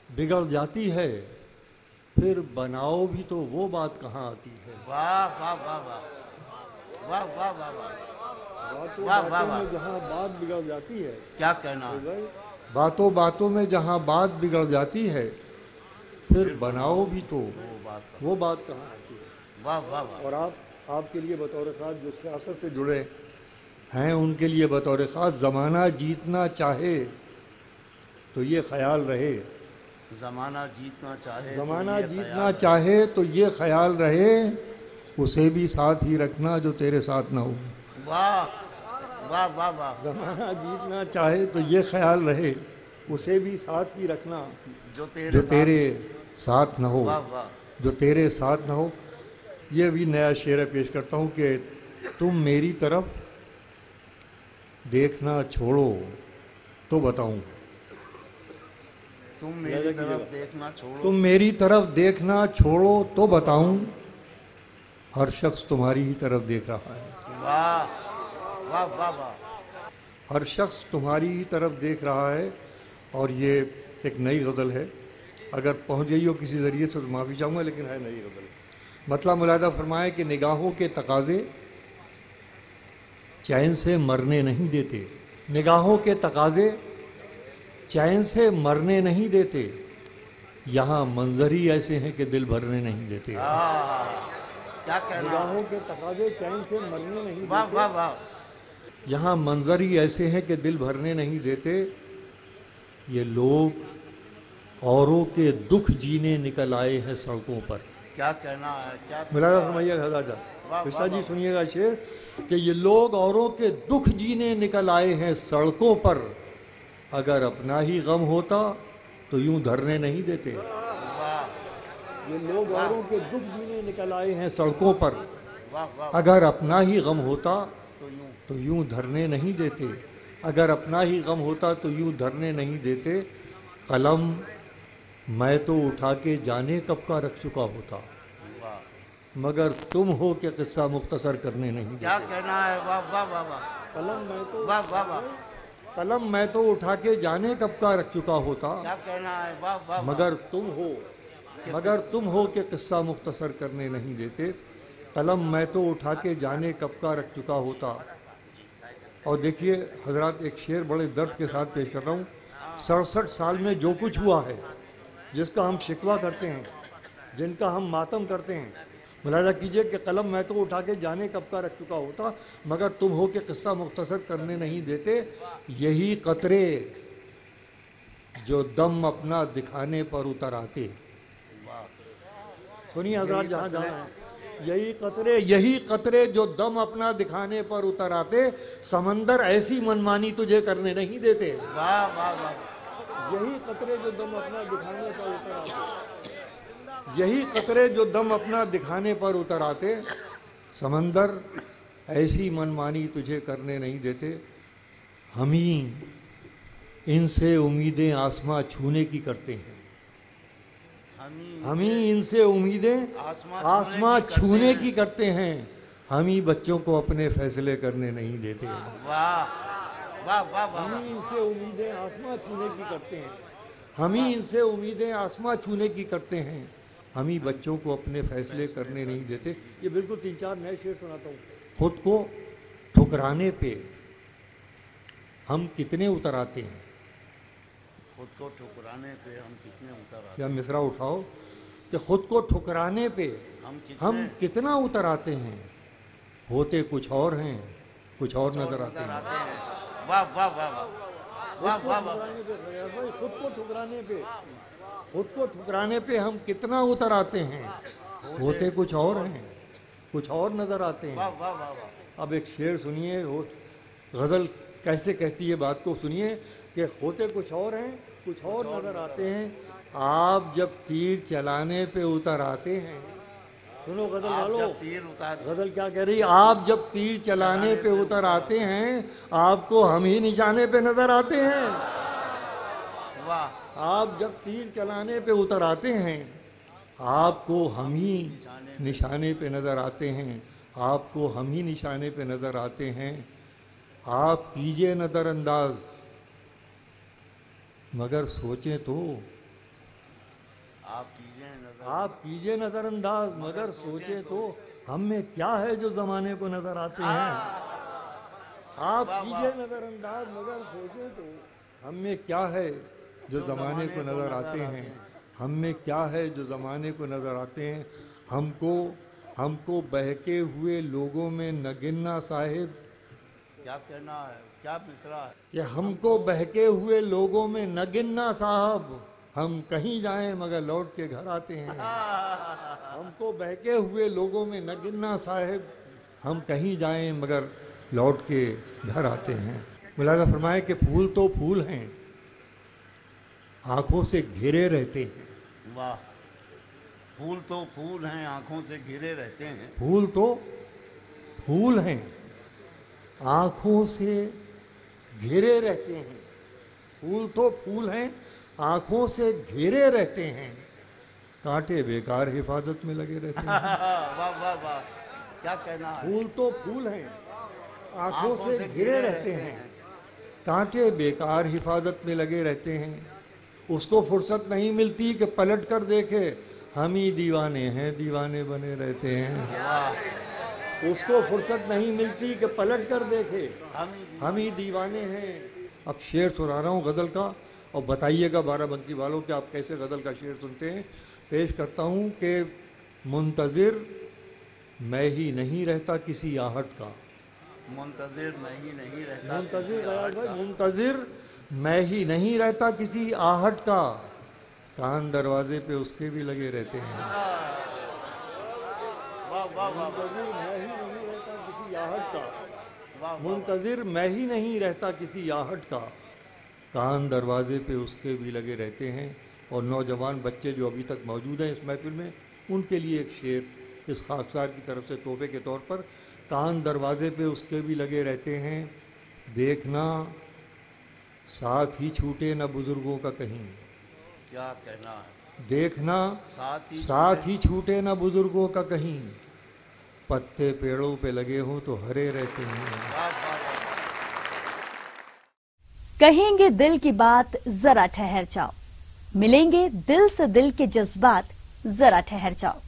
बिगड़ जाती है, फिर बनाओ भी तो वो बात कहाँ आती है। वाह वाह वाह वाह वाह वाह वाह वाह, बातों वाह, वाह, बातों वाह। में जहाँ बात बिगड़ जाती है, क्या कहना है? बातों बातों में जहाँ बात बिगड़ जाती है, फिर बनाओ भी तो वो बात कहाँ आती है। वाह वाह वाह। और आपके लिए बतौर ख़ास जो सियासत से जुड़े हैं, उनके लिए बतौर ख़ास, ज़माना जीतना चाहे तो ये ख्याल रहे, ज़माना जीतना चाहे, ज़माना तो ये जीतना ख्याल चाहे तो ये ख्याल रहे, उसे भी साथ ही रखना जो तेरे साथ ना हो। वाह वाह वाह वाह। ज़माना जीतना चाहे तो ये ख्याल रहे, उसे भी साथ ही रखना जो जो तेरे साथ ना हो, वाह वाह। जो तेरे साथ ना हो। ये भी नया शेर पेश करता हूँ कि तुम मेरी तरफ देखना छोड़ो तो बताऊँ, तुम मेरी तरफ देखना छोड़ो, तुम मेरी तरफ देखना छोड़ो तो बताऊँ, हर शख्स तुम्हारी ही तरफ देख रहा है। वाह वाह वाह वाह। हर शख्स तुम्हारी ही तरफ देख रहा है। और ये एक नई गज़ल है, अगर पहुँच गई हो किसी ज़रिए से तो माफ़ी चाहूँगा, लेकिन है नई गज़ल। मतलब मुलाहिजा फरमाए कि निगाहों के तकाज़े चैन से मरने नहीं देते, निगाहों के तकाज़े चैन से मरने नहीं देते, यहाँ मंजर ही ऐसे हैं कि दिल भरने नहीं देते। क्या कहना? निगाहों के तकाज़े चैन से मरने नहीं वाह देते, वाह वाह। यहाँ मंजर ही ऐसे हैं कि दिल भरने नहीं देते, ये लोग औरों के दुख जीने निकल आए हैं सड़कों पर। क्या कहना है? क्या मुलाहिजा फरमाइएगा हज़ाजा, वाह, पिता वाह, जी वाह। सुनिएगा शेर कि ये लोग औरों के दुख जीने निकल आए हैं सड़कों पर, अगर अपना ही गम होता तो यूं धरने नहीं देते। ये लोग औरों के दुख जीने निकल आए हैं सड़कों पर, वाह वाह। अगर अपना ही गम होता तो यूं धरने नहीं देते, अगर अपना ही गम होता तो यूं धरने नहीं देते, कलम मैं तो उठा के जाने कब का रख चुका होता, मगर तुम हो कि किस्सा मुख्तसर करने नहीं देते। क्या कहना है? वाह वाह वाह वाह। कलम मैं तो वाह वाह वाह। कलम मैं तो उठा के जाने कब का रख चुका होता, क्या कहना है? वाह वाह वाह। मगर तुम हो कि किस्सा मुख्तसर करने नहीं देते, कलम मैं तो उठा के जाने कब का रख चुका होता। और देखिए हजरात, एक शेर बड़े दर्द के साथ पेश कर रहा हूँ। 67 साल में जो कुछ हुआ है, जिसका हम शिकवा करते हैं, जिनका हम मातम करते हैं, मुलाहिजा कीजिए कि कलम मैं तो उठा के जाने कब का रख चुका होता, मगर तुम हो के किस्सा मुख्तसर करने नहीं देते, यही कतरे जो दम अपना दिखाने पर उतर आते। सुनिए हजरात, जहाँ जहाँ है, यही कतरे जो दम अपना दिखाने पर उतर आते, समंदर ऐसी मनमानी तुझे करने नहीं देते। वाह वाह वाह। यही कतरे जो दम अपना दिखाने पर उतर आते, यही कतरे जो दम अपना दिखाने पर उतर आते, समंदर ऐसी मनमानी तुझे करने नहीं देते। हम ही इनसे उम्मीदें आसमां छूने की करते हैं, हम ही इनसे उम्मीदें आसमां छूने की करते हैं, हम ही बच्चों को अपने फैसले करने नहीं देते। वाह वाह वाह वाह। हम ही इनसे उम्मीदें आसमां छूने की करते हैं, हम ही इनसे उम्मीदें आसमां छूने की करते हैं, हम ही बच्चों को अपने फैसले करने नहीं देते। ये बिल्कुल 3-4 नए शेर सुनाता हूँ। खुद को ठुकराने पे हम कितने उतर आते हैं, खुद को ठुकराने पे हम कितने उतर आते या मिसरा उठाओ कि खुद को ठुकराने पे हम कितना उतर आते हैं, होते कुछ और हैं, कुछ और नजर आते हैं। वाह वाह वाह वाह वाह वाह वाह। खुद को ठुकराने पे, खुद को ठुकराने पे हम कितना उतर आते हैं, होते कुछ और हैं, कुछ और नजर आते हैं। वाह वाह वाह वाह। अब एक शेर सुनिए, गज़ल कैसे कहती है बात को सुनिए कि होते कुछ और हैं, कुछ और नजर आते हैं। आप जब तीर चलाने पे उतर आते हैं, सुनो गजल आप वालों, जब तीर उतार गजल क्या कह रही है? आप जब तीर चलाने पे उतर आते हैं, आपको हम ही निशाने पे नजर आते हैं। वाह, आप जब तीर चलाने पे उतर आते हैं, आपको हम ही निशाने पे नजर आते हैं, आपको हम ही निशाने पे नजर आते हैं। आप कीजिए नजरअंदाज मगर सोचें तो, आप कीजिए नजरअंदाज मगर सोचें तो, हम में क्या है जो जमाने को नजर आते हैं। आप कीजिए नजरअंदाज मगर सोचें तो, हम में क्या है जो जमाने को नजर आते हैं। हम में क्या है जो जमाने को नजर आते हैं। हमको बहके हुए लोगों में न गिनना साहिब। क्या कहना है, क्या मिसरा है? कि हमको बहके हुए लोगों में न गिनना साहब, हम कहीं जाएं मगर लौट के घर आते हैं। हमको बहके हुए लोगों में न गिनना साहिब, हम कहीं जाएं मगर लौट के घर आते हैं। मुलाजा फरमाए कि फूल तो फूल हैं, आंखों से घिरे रहते हैं। वाह, फूल तो फूल हैं, आंखों से घिरे रहते हैं। फूल तो फूल हैं, आंखों से घिरे रहते हैं। फूल तो फूल हैं, आंखों से घिरे रहते हैं, कांटे बेकार हिफाजत में लगे रहते हैं। वाह वाह वाह, क्या कहना है? फूल तो फूल हैं, आंखों से घिरे रहते हैं, कांटे बेकार हिफाजत में लगे रहते हैं। उसको फुर्सत नहीं मिलती कि पलट कर देखे, हम ही दीवाने हैं, दीवाने बने रहते हैं। उसको फुर्सत नहीं मिलती कि पलट कर देखे, हम ही दीवाने हैं। अब शेर सुना रहा हूँ गज़ल का, और बताइएगा बाराबंकी वालों कि आप कैसे गज़ल का शेर सुनते हैं। पेश करता हूँ कि मुंतज़िर मैं ही नहीं रहता किसी आहट का। मुंतज़िर मैं ही नहीं रहता, मुंतज़िर मैं ही नहीं रहता किसी आहट का, कान दरवाजे पे उसके भी लगे रहते हैं। मुंतज़िर मैं ही नहीं रहता किसी आहट का, कान दरवाजे पे उसके भी लगे रहते हैं। और नौजवान बच्चे जो अभी तक मौजूद हैं इस महफिल में, उनके लिए एक शेर इस खाकसार की तरफ से तोहफे के तौर पर। कान दरवाजे पे उसके भी लगे रहते हैं, देखना साथ ही छूटे न बुजुर्गों का कहीं। क्या कहना है? देखना साथ ही छूटे न बुजुर्गों का कहीं, पत्ते पेड़ों पे लगे हों तो हरे रहते हैं। कहेंगे दिल की बात जरा ठहर जाओ, मिलेंगे दिल से दिल के जज्बात जरा ठहर जाओ।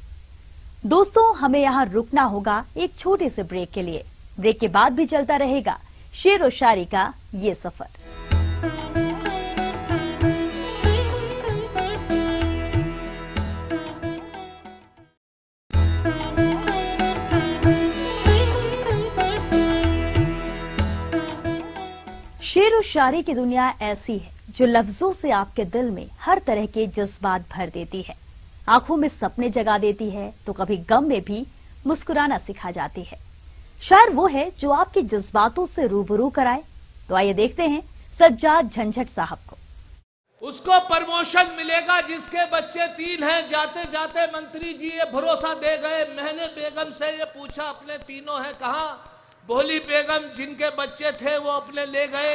दोस्तों, हमें यहाँ रुकना होगा एक छोटे से ब्रेक के लिए। ब्रेक के बाद भी चलता रहेगा शेर और शायरी का ये सफर। शेर और शायरी की दुनिया ऐसी है जो लफ्जों से आपके दिल में हर तरह के जज्बात भर देती है, आंखों में सपने जगा देती है, तो कभी गम में भी मुस्कुराना सिखा जाती है। शायर वो है जो आपके जज्बातों से रूबरू कराए। तो आइए देखते हैं सज्जाद झंझट साहब को। उसको प्रमोशन मिलेगा जिसके बच्चे 3 हैं, जाते जाते मंत्री जी ये भरोसा दे गए। मैंने बेगम से ये पूछा अपने तीनों हैं कहाँ? बोली बेगम जिनके बच्चे थे वो अपने ले गए।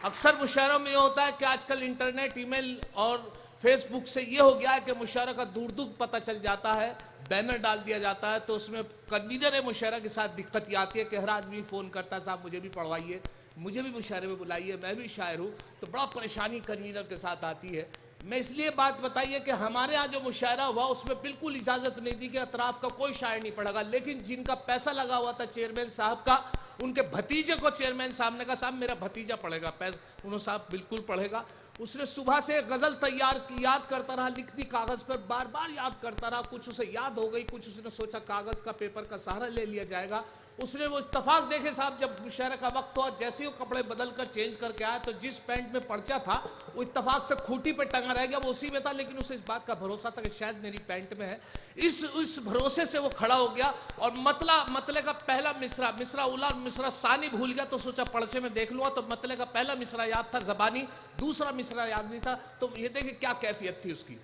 अक्सर मुशायरों में ये होता है कि आजकल इंटरनेट, ईमेल और फेसबुक से ये हो गया है कि मुशायरा का दूर दूर पता चल जाता है, बैनर डाल दिया जाता है। तो उसमें कन्वीनर मुशायरा के साथ दिक्कत ये आती है कि हर आदमी फ़ोन करता है, साहब मुझे भी पढ़वाइए, मुझे भी मुशायरे में बुलाइए, मैं भी शायर हूँ। तो बड़ा परेशानी कन्वीनर के साथ आती है। मैं इसलिए बात बताइए कि हमारे यहाँ जो मुशायरा हुआ उसमें बिल्कुल इजाज़त नहीं दी कि अतराफ़ का कोई शायर नहीं पढ़ेगा। लेकिन जिनका पैसा लगा हुआ था चेयरमैन साहब का, उनके भतीजे को चेयरमैन साहब ने कहा साहब मेरा भतीजा पढ़ेगा। उन्होंने साहब बिल्कुल पढ़ेगा। उसने सुबह से गज़ल तैयार की, याद करता रहा, लिख दी कागज़ पर, बार बार याद करता रहा। कुछ उसे याद हो गई, कुछ उसने सोचा कागज़ का, पेपर का सहारा ले लिया जाएगा। उसने वो इत्तफाक देखे साहब, जब मुशायरे का वक्त हुआ, जैसे ही वो कपड़े बदल कर चेंज करके आया तो जिस पैंट में पर्चा था वो इत्तफाक से खूंटी पे टंगा रह गया, वो उसी में था। लेकिन उसे इस बात का भरोसा था कि शायद मेरी पैंट में है। इस भरोसे से वो खड़ा हो गया और मतले का पहला मिसरा उला मिसरा सानी भूल गया। तो सोचा पर्चे में देख लूँगा। तो मतले का पहला मिसरा याद था ज़बानी, दूसरा मिसरा याद नहीं था। तो ये देखिए क्या कैफियत थी उसकी।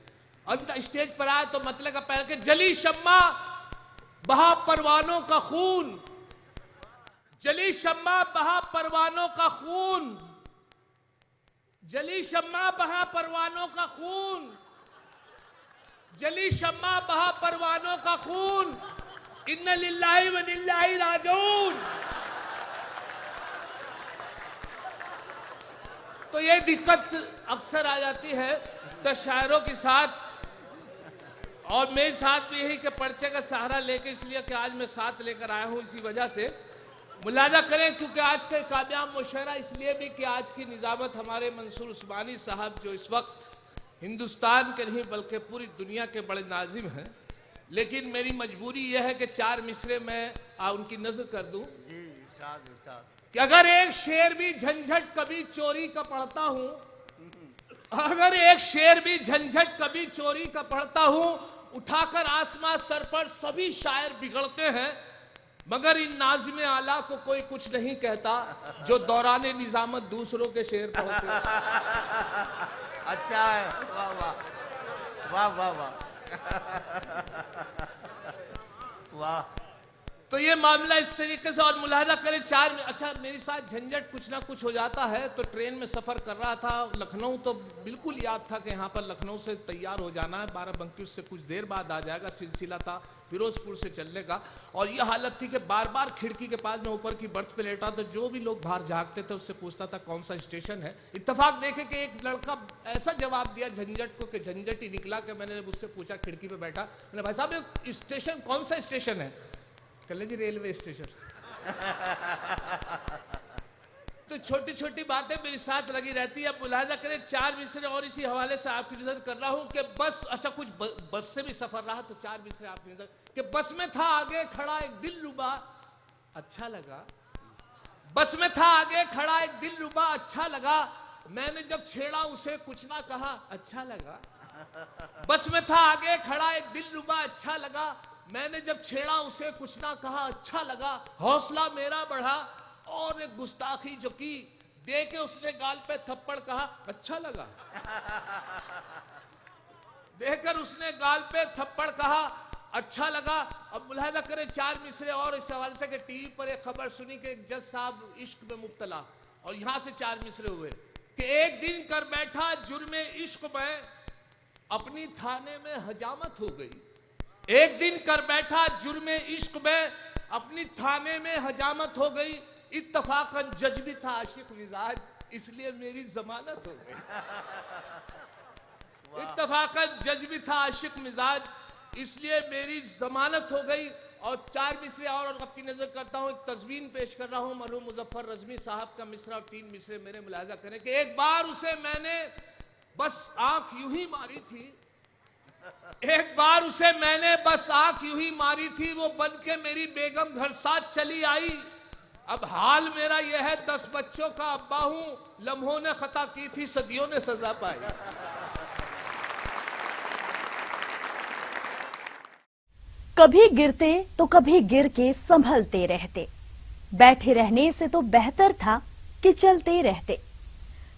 अंत स्टेज पर आए तो मतलब का पहल के जली शम्मा बहा परवानों का खून, जली शम्मा बहा परवानों का खून, जली शम्मा बहा परवानों का खून, जली शम्मा बहा परवानों का खून, इन्ना लिल्लाहि व इन्ना इलैहि राजिऊन। तो ये दिक्कत अक्सर आ जाती है तो शायरों के साथ, और मेरे साथ भी यही कि पर्चे का सहारा लेके, इसलिए कि आज मैं साथ लेकर आया हूं इसी वजह से मुलाजा करें, क्योंकि आज का कामयाब मुशायरा इसलिए भी कि आज की निजामत हमारे मंसूर उस्मानी साहब जो इस वक्त हिंदुस्तान के नहीं बल्कि पूरी दुनिया के बड़े नाजिम हैं, लेकिन मेरी मजबूरी यह है कि 4 मिसरे में उनकी नजर कर दूं कि अगर एक शेर भी झंझट कभी चोरी का पढ़ता हूं, अगर एक शेर भी झंझट कभी चोरी का पढ़ता हूं, उठाकर आसमां सर पर सभी शायर बिगड़ते हैं, मगर इन नाज़िम आला को कोई कुछ नहीं कहता जो दौराने निजामत दूसरों के शेर पढ़ते हैं। अच्छा है, वाह वाह वाह वाह वाह वाह। तो ये मामला इस तरीके से, और मुलाहजा करें 4 में, अच्छा मेरे साथ झंझट कुछ ना कुछ हो जाता है। तो ट्रेन में सफ़र कर रहा था लखनऊ, तो बिल्कुल याद था कि यहाँ पर लखनऊ से तैयार हो जाना है, 12 उससे कुछ देर बाद आ जाएगा, सिलसिला था फिरोजपुर से चलने का। और ये हालत थी कि बार बार खिड़की के पास में ऊपर की बर्थ पे लेटा, तो जो भी लोग बाहर झाँकते थे उससे पूछता था कौन सा स्टेशन है। इत्तेफाक देखे कि एक लड़का ऐसा जवाब दिया झंझट को कि झंझट ही निकला। कि मैंने उससे पूछा, खिड़की पे बैठा, मैंने भाई साहब स्टेशन कौन सा स्टेशन है? कल जी रेलवे स्टेशन। तो छोटी छोटी बातें मेरे साथ लगी रहती है। अब मुलाजा करें 4 मिसरे और इसी हवाले से आपकी नजर कर रहा हूं कि बस, अच्छा कुछ बस से भी सफर रहा तो 4 मिसरे आपकी नजर कि बस में था आगे खड़ा एक दिल रुबा अच्छा लगा, बस में था आगे खड़ा एक दिल रुबा अच्छा लगा, मैंने जब छेड़ा उसे कुछ ना कहा अच्छा लगा। बस में था आगे खड़ा एक दिल रुबा अच्छा लगा, मैंने जब छेड़ा उसे कुछ ना कहा अच्छा लगा। हौसला मेरा बढ़ा और एक गुस्ताखी जो की, दे के उसने गाल पे थप्पड़ कहा अच्छा लगा। देकर उसने गाल पे थप्पड़ कहा अच्छा लगा। अब मुलाहिजा करें 4 मिसरे और इस हवाले से कि टीवी पर एक खबर सुनी कि एक जज साहब इश्क में मुब्तला, और यहां से 4 मिसरे हुए कि एक दिन कर बैठा जुर्मे इश्क में, अपनी थाने में हजामत हो गई। एक दिन कर बैठा जुर्मे इश्क में, अपनी थाने में हजामत हो गई। इत्तफाकन जज भी था आशिक मिजाज, इसलिए मेरी जमानत हो गई। इत्तफाकन जज भी था आशिक मिजाज, इसलिए मेरी जमानत हो गई। और 4 मिसरे और आपकी नजर करता हूं, एक तस्वीर पेश कर रहा हूं मरहूम मुजफ्फर रजमी साहब का मिसरा और 3 मिसरे मेरे मुलाहिजा करें कि एक बार उसे मैंने बस आंख यूं ही मारी थी, एक बार उसे मैंने बस आंख यूं ही मारी थी, वो बन के मेरी बेगम घर साथ चली आई। अब हाल मेरा यह है 10 बच्चों का अब्बा हूं, लम्हों ने खता की थी सदियों ने सजा पाई। कभी गिरते तो कभी गिर के संभलते रहते, बैठे रहने से तो बेहतर था कि चलते रहते।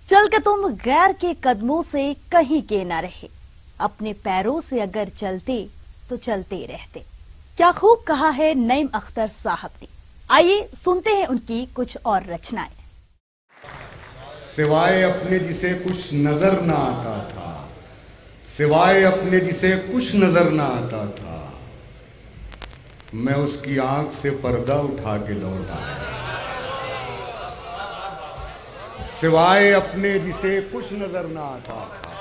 चल के तुम गैर के कदमों से कहीं के ना रहे, अपने पैरों से अगर चलते तो चलते रहते। क्या खूब कहा है नईम अख्तर साहब ने। आइए सुनते हैं उनकी कुछ और रचनाएं। सिवाय अपने जिसे कुछ नजर ना आता था, सिवाय अपने जिसे कुछ नजर ना आता था, मैं उसकी आंख से पर्दा उठा के लौट आया। सिवाय अपने जिसे कुछ नजर ना आता था,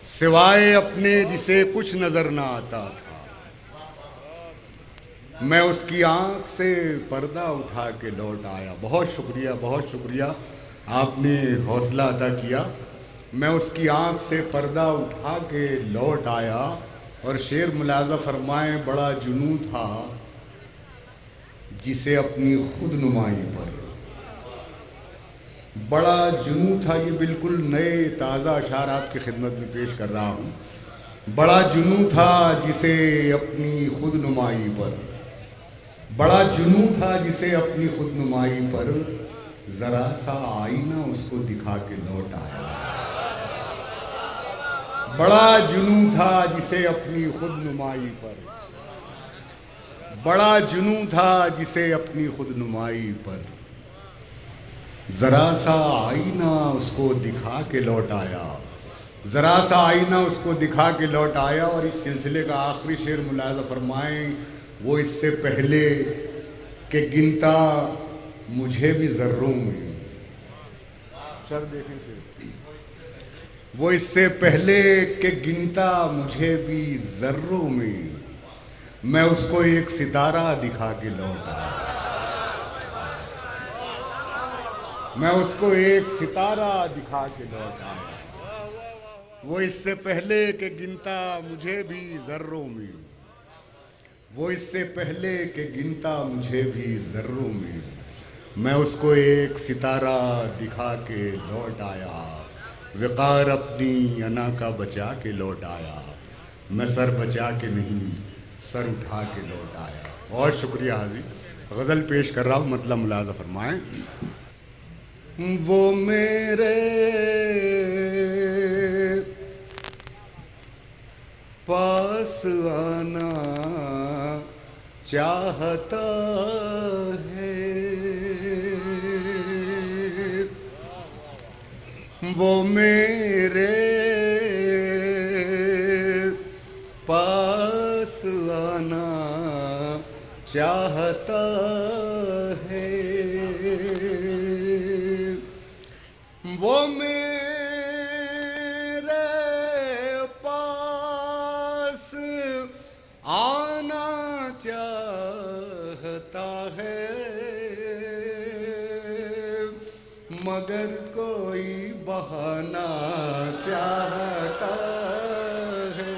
सिवाय अपने जिसे कुछ नजर ना आता था, मैं उसकी आंख से पर्दा उठा के लौट आया। बहुत शुक्रिया आपने हौसला अदा किया। मैं उसकी आंख से पर्दा उठा के लौट आया। और शेर मुलाजा फरमाए, बड़ा जुनून था जिसे अपनी खुद नुमाई पर, बड़ा जुनून था। ये बिल्कुल नए ताज़ा अशार आपकी खिदमत में पेश कर रहा हूँ। बड़ा जुनून था जिसे अपनी खुद नुमाई पर, बड़ा जुनून था जिसे अपनी खुद नुमाई पर, जरा सा आईना उसको दिखा के लौट आया। बड़ा जुनून था जिसे अपनी खुद नुमाई पर, बड़ा जुनून था जिसे अपनी खुद नुमाई पर, जरा सा आईना उसको दिखा के लौट आया, जरा सा आईना उसको दिखा के लौट आया। और इस सिलसिले का आखिरी शेर मुलाज़ा फरमाएं, वो इससे पहले कि गिनता मुझे भी जर्रों में, सर देखें शेर, वो इससे पहले कि गिनता मुझे भी जर्रों में, मैं उसको एक सितारा दिखा के लौट आया, मैं उसको एक सितारा दिखा के लौट आया। वो इससे पहले कि गिनता मुझे भी जर्रों में, वो इससे पहले कि गिनता मुझे भी जर्रों में, मैं उसको एक सितारा दिखा के लौट आया। विकार अपनी अना का बचा के लौट आया, मैं सर बचा के नहीं सर उठा के लौट आया। बहुत शुक्रिया हाजी। गज़ल पेश कर रहा हूँ, मतलब मुलाज़ा फरमाएं। वो मेरे पास आना चाहता है, वो मेरे पास आना चाहता है, वो मेरे पास आना चाहता है, मगर कोई बहाना चाहता है,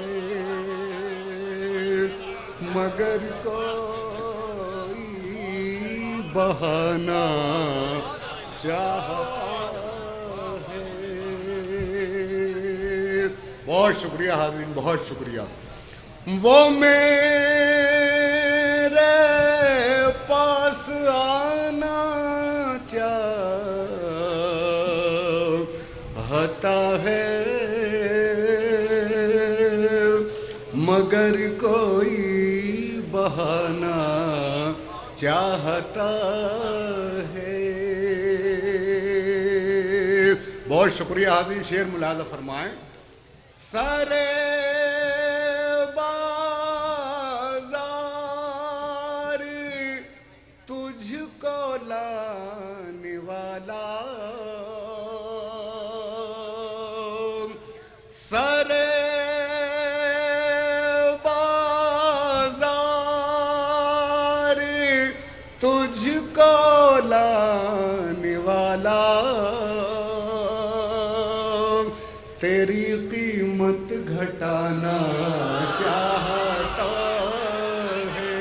मगर कोई बहाना चाहता है। बहुत शुक्रिया हाज़रीन, बहुत शुक्रिया। वो मेरे पास आना चाहता है, मगर कोई बहाना चाहता है। बहुत शुक्रिया हाज़रीन। शेर मुलाज़ा फरमाएं। सारे बाज़ार तुझको लाने वाला, सारे बाज़ार तुझको लाने वाला, तेरी कीमत घटाना चाहता है,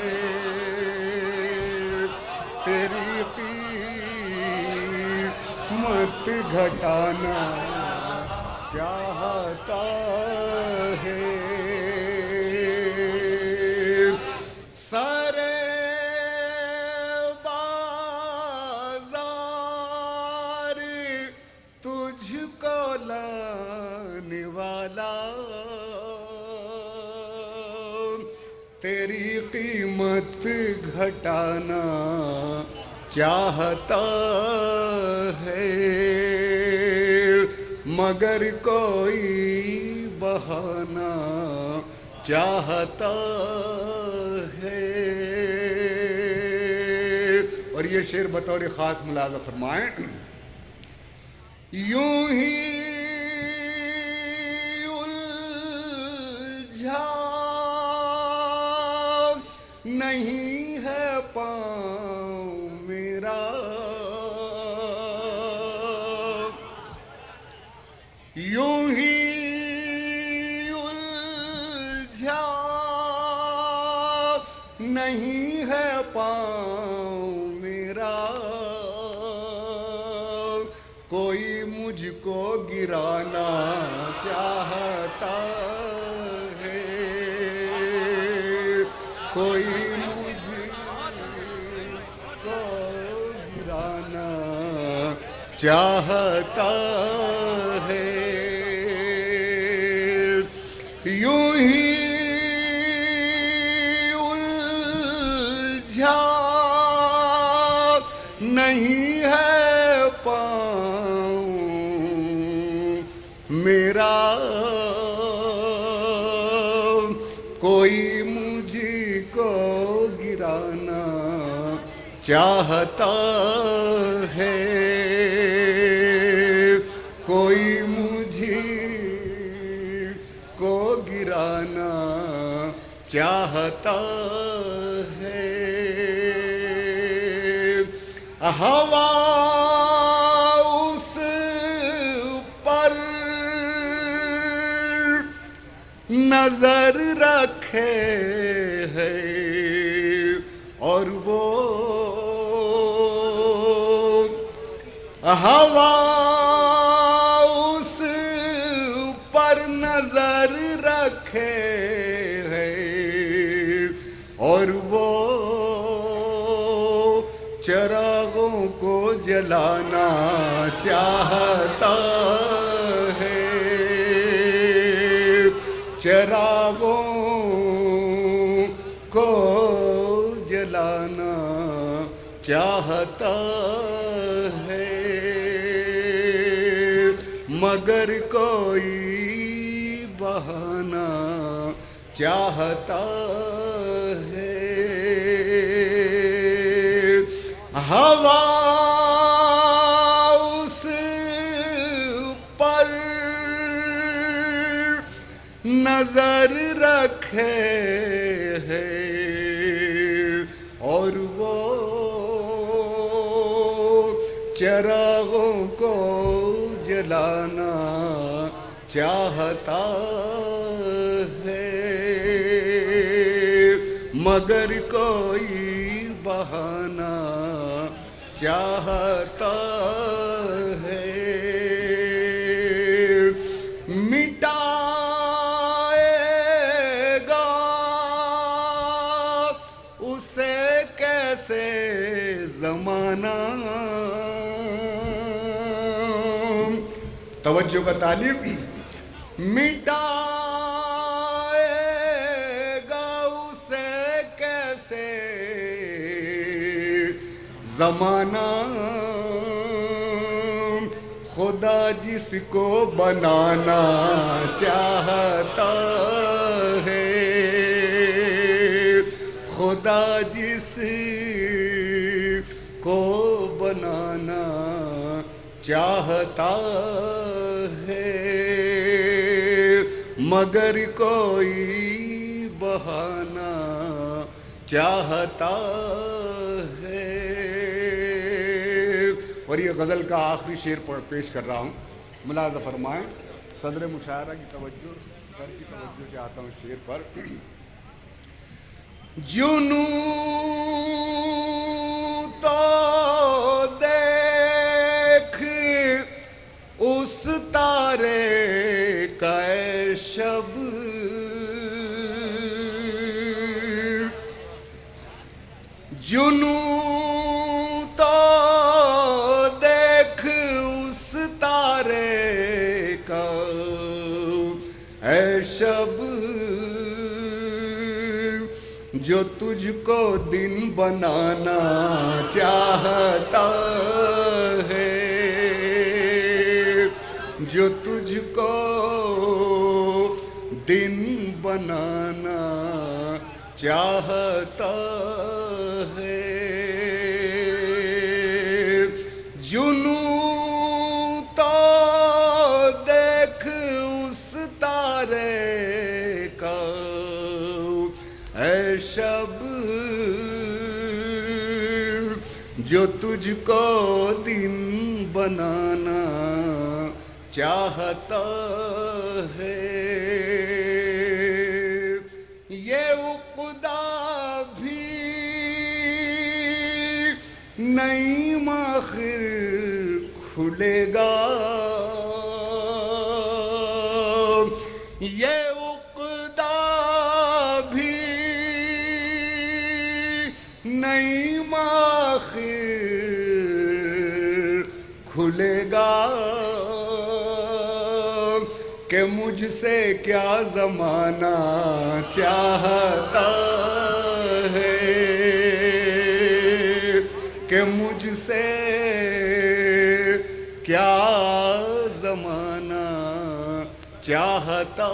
तेरी कीमत घटाना चाहता है। सारे बाज़ार तुझको लाने वाला, तेरी कीमत घटाना चाहता है, मगर कोई बहाना चाहता है। और ये शेर बतौर ख़ास मुलाज़ा फरमाएं। यूं ही उलझा नहीं है पाँव मेरा, यूं ही उलझा नहीं है पाँव मेरा, कोई मुझको गिराना चाहता है, कोई मुझको गिराना चाहता है। मेरा कोई मुझको गिराना चाहता है, कोई मुझको गिराना चाहता है। हवा उस पर नजर रखे है और वो हवा उस पर नजर रखे है और वो चिरागों को जलाना चाहता है, चिरागों को जलाना चाहता है, मगर कोई बहाना चाहता है। हवा उस पर नजर रखे है और वो चिरागों को जलाना चाहता है, मगर कोई बहाना चाहता है। मिटाएगा उसे कैसे जमाना, तवज्जो का तालिब, मिटाएगा उसे कैसे जमाना, खुदा जिसको बनाना चाहता है, खुदा जिसको बनाना चाहता है, मगर कोई बहाना चाहता है। और ये गज़ल का आखिरी शेर पेश कर रहा हूँ, मुलाज़ा फरमाएं। सदर मुशायरा की तवज्जो से आता हूँ शेर पर। जुनू तो देख उस तारे का शब, जुनू तो देख उस तारे का शब, जो तुझको दिन बनाना चाहता है, जो तुझको दिन बनाना चाहता है। जुनू तो देख उस तारे का है शब, जो तुझको दिन बनाना चाहता है। ये उक़दा भी नहीं आखिर खुलेगा, ये उक़दा भी नहीं आखिर खुलेगा, कि मुझसे क्या ज़माना चाहता है, कि मुझसे क्या ज़माना चाहता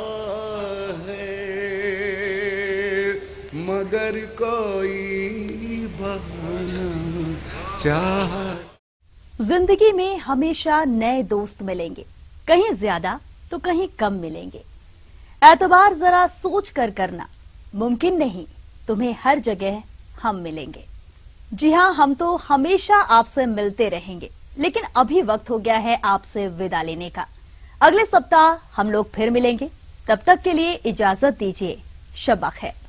है मगर कोई बहाना चाह। जिंदगी में हमेशा नए दोस्त मिलेंगे, कहीं ज्यादा तो कहीं कम मिलेंगे। एतबार जरा सोच कर करना, मुमकिन नहीं तुम्हें हर जगह हम मिलेंगे। जी हाँ, हम तो हमेशा आपसे मिलते रहेंगे, लेकिन अभी वक्त हो गया है आपसे विदा लेने का। अगले सप्ताह हम लोग फिर मिलेंगे, तब तक के लिए इजाजत दीजिए। शब बखैर।